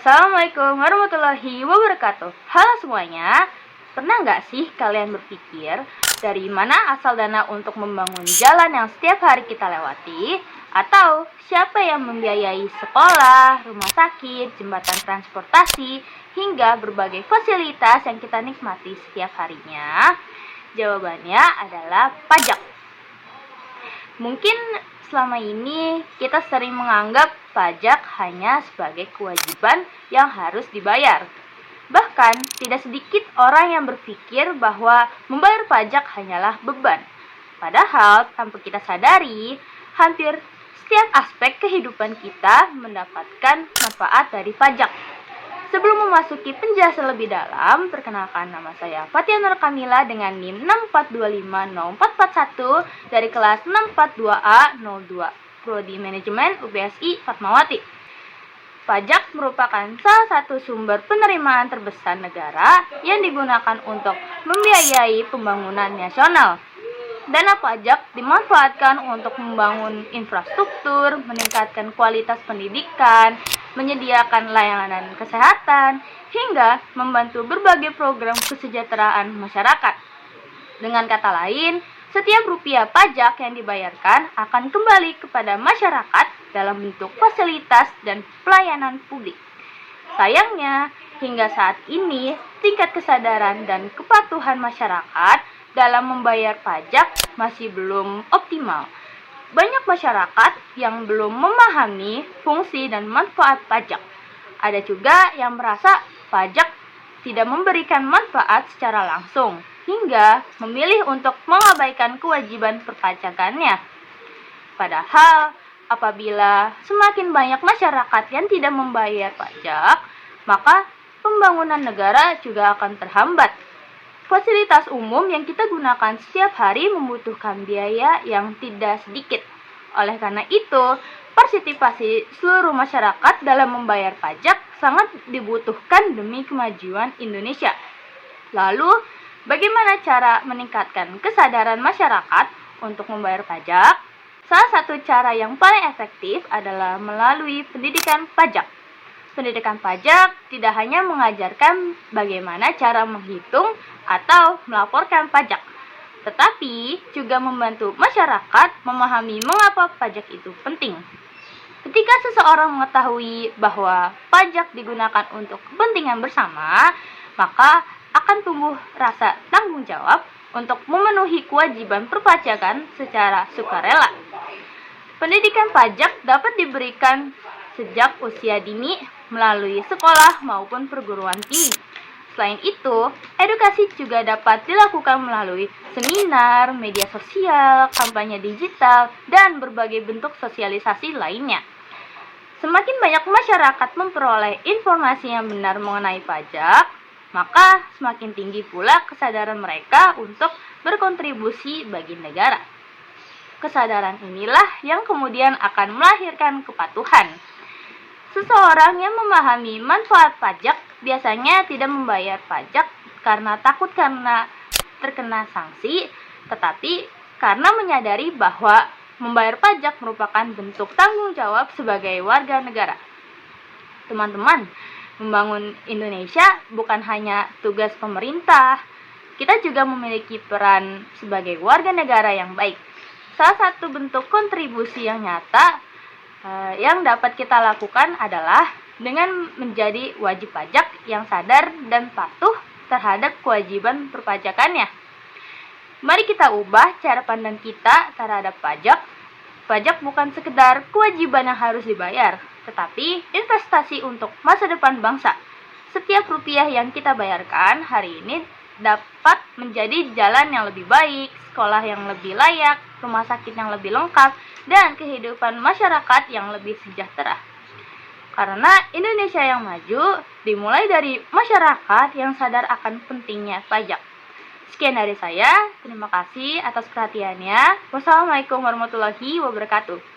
Assalamualaikum warahmatullahi wabarakatuh. Halo semuanya, pernah nggak sih kalian berpikir dari mana asal dana untuk membangun jalan yang setiap hari kita lewati? Atau siapa yang membiayai sekolah, rumah sakit, jembatan transportasi, hingga berbagai fasilitas yang kita nikmati setiap harinya? Jawabannya adalah pajak. Mungkin selama ini kita sering menganggap pajak hanya sebagai kewajiban yang harus dibayar. Bahkan tidak sedikit orang yang berpikir bahwa membayar pajak hanyalah beban. Padahal tanpa kita sadari, hampir setiap aspek kehidupan kita mendapatkan manfaat dari pajak. Sebelum memasuki penjelasan lebih dalam, perkenalkan nama saya Fatia Nur Kamila dengan NIM 6425041 dari kelas 642A02, Prodi Manajemen UPSI Fatmawati. Pajak merupakan salah satu sumber penerimaan terbesar negara yang digunakan untuk membiayai pembangunan nasional. Dana pajak dimanfaatkan untuk membangun infrastruktur, meningkatkan kualitas pendidikan, menyediakan layanan kesehatan, hingga membantu berbagai program kesejahteraan masyarakat. Dengan kata lain, setiap rupiah pajak yang dibayarkan akan kembali kepada masyarakat dalam bentuk fasilitas dan pelayanan publik. Sayangnya, hingga saat ini, tingkat kesadaran dan kepatuhan masyarakat dalam membayar pajak masih belum optimal. Banyak masyarakat yang belum memahami fungsi dan manfaat pajak. Ada juga yang merasa pajak tidak memberikan manfaat secara langsung, hingga memilih untuk mengabaikan kewajiban perpajakannya. Padahal, apabila semakin banyak masyarakat yang tidak membayar pajak, maka pembangunan negara juga akan terhambat. Fasilitas umum yang kita gunakan setiap hari membutuhkan biaya yang tidak sedikit. Oleh karena itu, partisipasi seluruh masyarakat dalam membayar pajak sangat dibutuhkan demi kemajuan Indonesia. Lalu, bagaimana cara meningkatkan kesadaran masyarakat untuk membayar pajak? Salah satu cara yang paling efektif adalah melalui pendidikan pajak. Pendidikan pajak tidak hanya mengajarkan bagaimana cara menghitung atau melaporkan pajak, tetapi juga membantu masyarakat memahami mengapa pajak itu penting. Ketika seseorang mengetahui bahwa pajak digunakan untuk kepentingan bersama, maka akan tumbuh rasa tanggung jawab untuk memenuhi kewajiban perpajakan secara sukarela. Pendidikan pajak dapat diberikan sejak usia dini melalui sekolah maupun perguruan tinggi. Selain itu, edukasi juga dapat dilakukan melalui seminar, media sosial, kampanye digital, dan berbagai bentuk sosialisasi lainnya. Semakin banyak masyarakat memperoleh informasi yang benar mengenai pajak, maka semakin tinggi pula kesadaran mereka untuk berkontribusi bagi negara. Kesadaran inilah yang kemudian akan melahirkan kepatuhan. Seseorang yang memahami manfaat pajak biasanya tidak membayar pajak karena takut karena terkena sanksi, tetapi karena menyadari bahwa membayar pajak merupakan bentuk tanggung jawab sebagai warga negara. Teman-teman, membangun Indonesia bukan hanya tugas pemerintah, kita juga memiliki peran sebagai warga negara yang baik. Salah satu bentuk kontribusi yang nyata yang dapat kita lakukan adalah dengan menjadi wajib pajak yang sadar dan patuh terhadap kewajiban perpajakannya. Mari kita ubah cara pandang kita terhadap pajak. Pajak bukan sekedar kewajiban yang harus dibayar, tetapi investasi untuk masa depan bangsa. Setiap rupiah yang kita bayarkan hari ini dapat menjadi jalan yang lebih baik, sekolah yang lebih layak, rumah sakit yang lebih lengkap, dan kehidupan masyarakat yang lebih sejahtera. Karena Indonesia yang maju dimulai dari masyarakat yang sadar akan pentingnya pajak. Sekian dari saya, terima kasih atas perhatiannya. Wassalamualaikum warahmatullahi wabarakatuh.